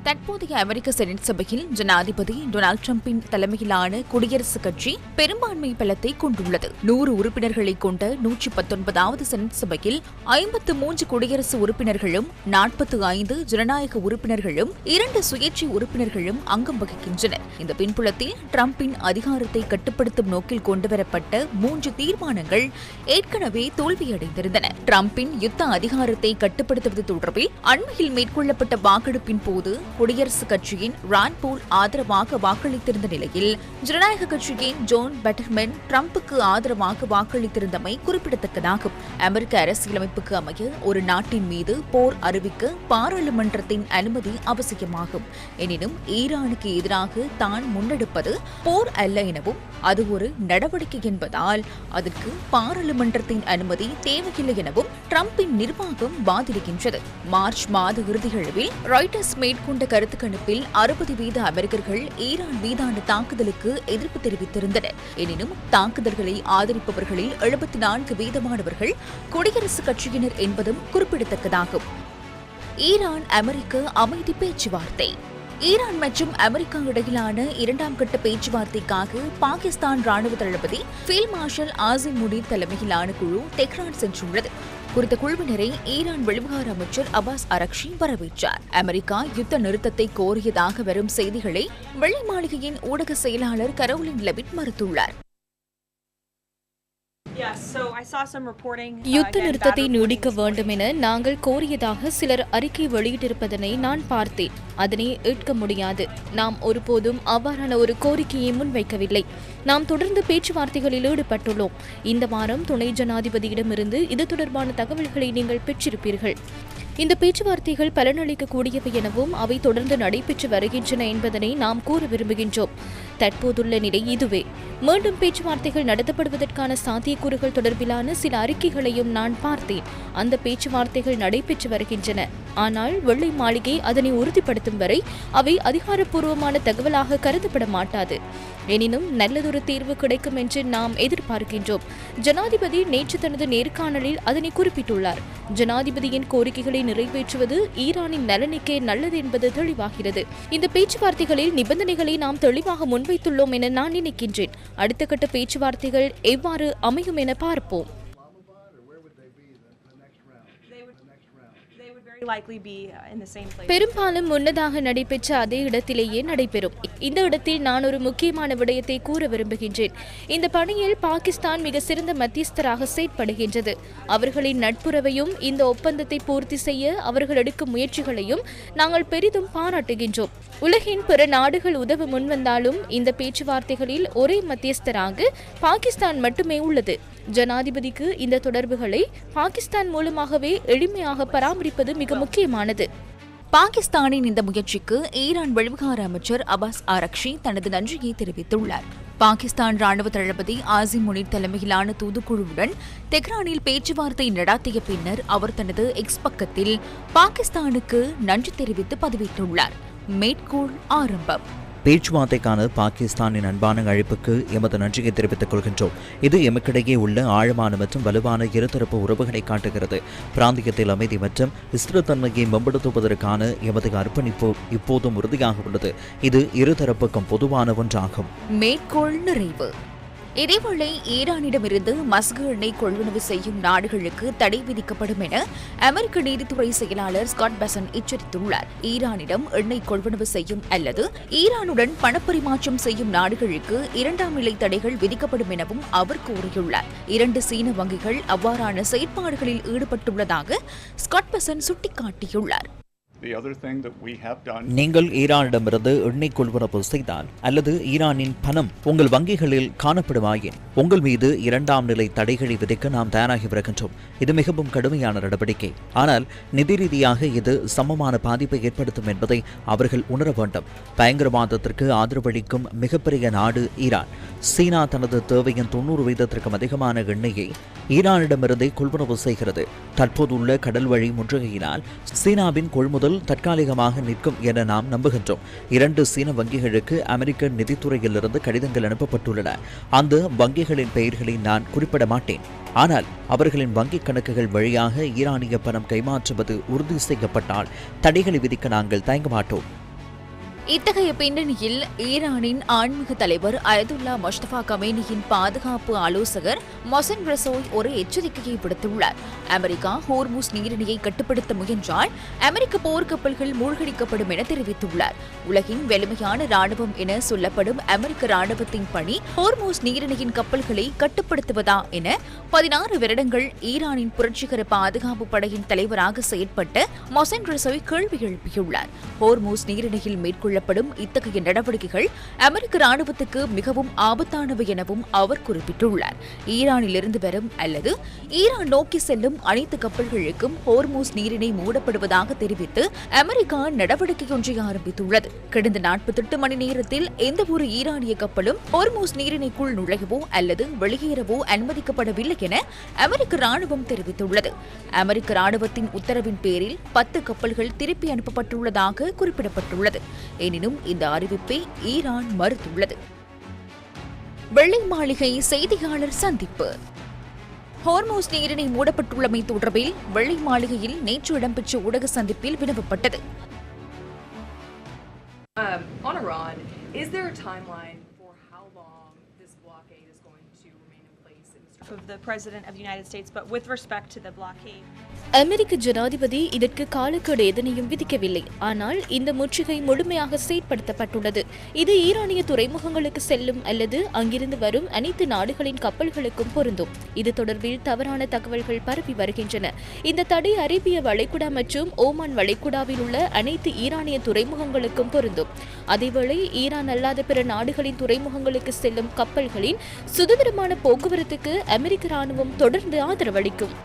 தற்போதைய அமெரிக்க செனட் சபையில் ஜனாதிபதி டொனால்டு டிரம்பின் தலைமையிலான குடியரசுக் கட்சி பெரும்பான்மை பலத்தை கொண்டுள்ளது. 100 உறுப்பினர்களை கொண்ட 119வது செனட் சபையில் 53 குடியரசு உறுப்பினர்களும் 45 ஜனநாயக உறுப்பினர்களும் 2 சுயேட்சை உறுப்பினர்களும் அங்கம் வகிக்கின்றனர். இந்த பின்புலத்தில் டிரம்பின் அதிகாரத்தை கட்டுப்படுத்தும் நோக்கில் கொண்டுவரப்பட்ட 3 தீர்மானங்கள் ஏற்கனவே தோல்வியடைந்திருந்தன. டிரம்பின் யுத்த அதிகாரத்தை கட்டுப்படுத்துவது தொடர்பில் அண்மையில் மேற்கொள்ளப்பட்ட வாக்கெடுப்பின் போது குடியரசுக் கட்சியின் ராண்ட் போல் ஆதரவாக வாக்களித்திருந்த நிலையில் ஜனநாயக கட்சியின் ஜோன் பெட்டர்மன் டிரம்புக்கு ஆதரவாக வாக்களித்திருந்தமை குறிப்பிடத்தக்கதாகும். அமெரிக்க அரசியலமைப்புக்கு அமைய ஒரு நாட்டின் மீது போர் அறிவிக்க பாராளுமன்றத்தின் அனுமதி அவசியமாகும். எனினும் ஈரானுக்கு எதிராக தான் முன்னெடுப்பது போர் அல்ல எனவும் அது ஒரு நடவடிக்கை என்பதால் அதற்கு பாராளுமன்றத்தின் அனுமதி தேவையில்லை எனவும் டிரம்பின் நிர்வாகம் வாதிடுகின்றது. மார்ச் மாத இறுதியளவில் ராய்ட்டர்ஸ் மேற்கொண்ட கருத்து கணிப்பில் 60% அமெரிக்கர்கள் ஈரான் மீதான தாக்குதலுக்கு எதிர்ப்பு தெரிவித்திருந்தனர். எனினும் தாக்குதல்களை ஆதரிப்பவர்களில் 74% குடியரசுக் கட்சியினர் என்பதும் குறிப்பிடத்தக்கதாகும். ஈரான் அமெரிக்க அமைதி பேச்சுவார்த்தை. ஈரான் மற்றும் அமெரிக்கா இடையிலான 2ஆம் கட்ட பேச்சுவார்த்தைக்காக பாகிஸ்தான் ராணுவ தளபதி ஃபீல்ட் மார்ஷல் ஆசிம் முனீர் தலைமையிலான குழு தெஹ்ரான் சென்றுள்ளது. குறித்த குழுவினரை ஈரான் வெளிவிவகார அமைச்சர் அப்பாஸ் அரக்ஷி வரவேற்றார். அமெரிக்கா யுத்த நிறுத்தத்தை கோரியதாக வரும் செய்திகளை வெள்ளை மாளிகையின் ஊடக செயலாளர் கரோலின் லெவிட் மறுத்துள்ளார். யுத்த நிறுத்தத்தை நீடிக்க வேண்டும் என நாங்கள் கோரியதாக சிலர் அறிக்கை வெளியிட்டிருப்பதனை நான் பார்த்தேன். அதனை ஏற்க முடியாது. நாம் ஒருபோதும் அவ்வாறான ஒரு கோரிக்கையை முன்வைக்கவில்லை. நாம் தொடர்ந்து பேச்சுவார்த்தைகளில் ஈடுபட்டுள்ளோம். இந்த வாரம் துணை ஜனாதிபதியிடமிருந்து இது தொடர்பான தகவல்களை நீங்கள் பெற்றிருப்பீர்கள். இந்த பேச்சுவார்த்தைகள் பலனளிக்கக்கூடியவை எனவும் அவை தொடர்ந்து நடைபெற்று வருகின்றன என்பதனை நாம் கூற விரும்புகின்றோம். தற்போதுள்ள நிலை இதுவே. மீண்டும் பேச்சுவார்த்தைகள் நடத்தப்படுவதற்கான சாத்தியக்கூறுகள் தொடர்பிலான சில அறிக்கைகளையும் நான் பார்த்தேன். அந்த பேச்சுவார்த்தைகள் நடைபெற்று வருகின்றன. ஆனால் வெள்ளை மாளிகை அதனை உறுதிப்படுத்தும் வரை அவை அதிகாரப்பூர்வமான தகவலாக கருதப்பட மாட்டாது. எனினும் நல்லதொரு தீர்வு கிடைக்கும் என்று நாம் எதிர்பார்க்கின்றோம். ஜனாதிபதி நேற்று தனது நேர்காணலில் அதனை குறிப்பிட்டுள்ளார். ஜனாதிபதியின் கோரிக்கைகளை நிறைவேற்றுவது ஈரானின் நலனுக்கே நல்லது என்பது தெளிவாகிறது. இந்த பேச்சுவார்த்தைகளில் நிபந்தனைகளை நாம் தெளிவாக முன்வைத்துள்ளோம் என நான் நினைக்கின்றேன். அடுத்த கட்ட பேச்சுவார்த்தைகள் எவ்வாறு அமையும் என பார்ப்போம். பெரும்பாலும் முன்னதாக நடைபெற்ற அதே இடத்திலேயே நடைபெறும். இந்த இடத்தில் நான் ஒரு முக்கியமான விடயத்தை கூற விரும்புகின்றேன். இந்த பணியில் பாகிஸ்தான் மிக சிறந்த மத்தியஸ்தராக செயற்படுகின்றது. அவர்களின் நட்புறவையும் இந்த ஒப்பந்தத்தை பூர்த்தி செய்ய அவர்கள் எடுக்கும் முயற்சிகளையும் நாங்கள் பெரிதும் பாராட்டுகின்றோம். உலகின் பிற நாடுகள் உதவ முன்வந்தாலும் இந்த பேச்சுவார்த்தைகளில் ஒரே மத்தியஸ்தராக பாகிஸ்தான் மட்டுமே உள்ளது. ஜனாதிபதிக்கு இந்த தொடர்புகளை பாகிஸ்தான் மூலமாகவே எளிமையாக பராமரிப்பது மிக முக்கியமானது. பாகிஸ்தானின் இந்த முயற்சிக்கு ஈரான் வெளிவிவகார அமைச்சர் அப்பாஸ் அரக்ஷி தனது நன்றியை தெரிவித்துள்ளார். பாகிஸ்தான் ராணுவ தளபதி ஆசிம் முனீர் தலைமையிலான தூதுக்குழுவுடன் தெஹ்ரானில் பேச்சுவார்த்தை நடத்திய பின்னர் அவர் தனது எக்ஸ் பக்கத்தில் பாகிஸ்தானுக்கு நன்றி தெரிவித்து பதிவிட்டுள்ளார். மேற்கோள் ஆரம்பம். பேச்சுவார்த்தைக்கான பாகிஸ்தானின் அன்பான அழைப்புக்கு எமது நன்றியை தெரிவித்துக் கொள்கின்றோம். இது எமக்கிடையே உள்ள ஆழமான மற்றும் வலுவான இருதரப்பு உறவுகளை காட்டுகிறது. பிராந்தியத்தில் அமைதி மற்றும் ஸ்திரத்தன்மையை மேம்படுத்துவதற்கான எமது அர்ப்பணிப்பு இப்போதும் உறுதியாக உள்ளது. இது இருதரப்புக்கும் பொதுவான ஒன்றாகும். மேற்கோள் நிறைவு. இதேவேளை ஈரானிடமிருந்து மஸ்கு எண்ணெய் கொள்வனவு செய்யும் நாடுகளுக்கு தடை விதிக்கப்படும் என அமெரிக்க நீதித்துறை செயலாளர் ஸ்காட் பெசன் எச்சரித்துள்ளார். ஈரானிடம் எண்ணெய் கொள்வனவு செய்யும் அல்லது ஈரானுடன் பணப்பரிமாற்றம் செய்யும் நாடுகளுக்கு 2ஆம் நிலை தடைகள் விதிக்கப்படும் எனவும் அவர் கூறியுள்ளார். 2 சீன வங்கிகள் அவ்வாறான செயற்பாடுகளில் ஈடுபட்டுள்ளதாக ஸ்காட் பெசன் சுட்டிக்காட்டியுள்ளார். நீங்கள் ஈரானிடமிருந்து எண்ணெய் கொள்வனவு செய்தால் அல்லது ஈரானின் பணம் உங்கள் வங்கிகளில் காணப்படுமாயின் உங்கள் மீது 2ஆம் நிலை தடைகளை விதிக்க நாம் தயாராகி வருகின்றோம். இது மிகவும் கடுமையான நடவடிக்கை. ஆனால் நிதி ரீதியாக இது சமமான பாதிப்பை ஏற்படுத்தும் என்பதை அவர்கள் உணர வேண்டும். பயங்கரவாதத்திற்கு ஆதரவளிக்கும் மிகப்பெரிய நாடு ஈரான். சீனா தனது தேவையின் 90% அதிகமான எண்ணெயை ஈரானிடமிருந்தே கொள்வனவு செய்கிறது. தற்போதுள்ள கடல் வழி முற்றுகையினால் சீனாவின் கொள்முதல் தற்காலிகமாக நிற்கும் என நாம் நம்புகின்றோம். 2 சீன வங்கிகளுக்கு அமெரிக்க நிதித்துறையிலிருந்து கடிதங்கள் அனுப்பப்பட்டுள்ளன. அந்த வங்கிகளின் பெயர்களை நான் குறிப்பிட மாட்டேன். ஆனால் அவர்களின் வங்கிக் கணக்குகள் வழியாக ஈரானிய பணம் கைமாற்றுவது உறுதி செய்யப்பட்டால் தடைகளை விதிக்க நாங்கள் தயங்க மாட்டோம். இத்தகைய பின்னணியில் ஈரானின் ஆன்மீக தலைவர் அயதுல்லா முஸ்தபா கமேனியின் பாதுகாப்பு ஆலோசகர் மொசன் ரெசோய் ஒரு எச்சரிக்கையை விடுத்துள்ளார். அமெரிக்கா ஹோர்முஸ் நீரிணையை கட்டுப்படுத்த முயன்றால் அமெரிக்க போர்க்கப்பல்கள் மூழ்கடிக்கப்படும் என தெரிவித்துள்ளார். உலகின் வலிமையான ராணுவம் என சொல்லப்படும் அமெரிக்க ராணுவத்தின் பணி ஹோர்முஸ் நீரிணையின் கப்பல்களை கட்டுப்படுத்துவதா என 16 வருடங்கள் ஈரானின் புரட்சிகர பாதுகாப்பு படையின் தலைவராக செயற்பட்ட மொசன் ரெசோய் கேள்வி எழுப்பியுள்ளார். ஹோர்முஸ் நீரிணையில் மேற்கொள்ளப்படும் இத்தகைய நடவடிக்கைகள் அமெரிக்க ராணுவத்துக்கு மிகவும் ஆபத்தானவை எனவும் அவர் குறிப்பிட்டுள்ளார். ஈரானிலிருந்து வரும் அல்லது ஈரான் நோக்கி செல்லும் அனைத்து கப்பல்களுக்கும் ஹோர்முஸ் நீரிணை மூடப்படுவதாக தெரிவித்து அமெரிக்கா நடவடிக்கையொன்றை ஆரம்பித்துள்ளது. கடந்த 48 மணி நேரத்தில் எந்தவொரு ஈரானிய கப்பலும் ஹோர்முஸ் நீரிணைக்குள் நுழையவோ அல்லது வெளியேறவோ அனுமதிக்கப்படவில்லை என அமெரிக்க ராணுவம் தெரிவித்துள்ளது. அமெரிக்க ராணுவத்தின் உத்தரவின் பேரில் 10 கப்பல்கள் திருப்பி அனுப்பப்பட்டுள்ளதாக குறிப்பிடப்பட்டுள்ளது. எனினும் இந்த அறிவிப்பை ஈரான் மறுத்துள்ளது. வெள்ளை மாளிகை செய்தியாளர் சந்திப்பு. ஹோர்முஸ் நீரிணை மூடப்பட்டுள்ளமை தொடர்பில் வெள்ளை மாளிகையில் நேற்று இடம்பெற்ற ஊடக சந்திப்பில் வினவப்பட்டது. On Iran, is there a timeline for how long this blockade is going to remain in place? Of the President of the United States, but with respect to the blockade. அமெரிக்க ஜனாதிபதி இதற்கு காலக்கெடு எதனையும் விதிக்கவில்லை. ஆனால் இந்த முற்றுகை முழுமையாக செயற்படுத்தப்பட்டுள்ளது. இது ஈரானிய துறைமுகங்களுக்கு செல்லும் அல்லது அங்கிருந்து வரும் அனைத்து நாடுகளின் கப்பல்களுக்கும் பொருந்தும். இது தொடர்பில் தவறான தகவல்கள் பரப்பி வருகின்றன. இந்த தடை அரேபிய வளைகுடா மற்றும் ஓமான் வளைகுடாவில் உள்ள அனைத்து ஈரானிய துறைமுகங்களுக்கும் பொருந்தும். அதேவேளை ஈரான் அல்லாத பிற நாடுகளின் துறைமுகங்களுக்கு செல்லும் கப்பல்களின் சுதந்திரமான போக்குவரத்துக்கு அமெரிக்க ராணுவம் தொடர்ந்து ஆதரவளிக்கும்.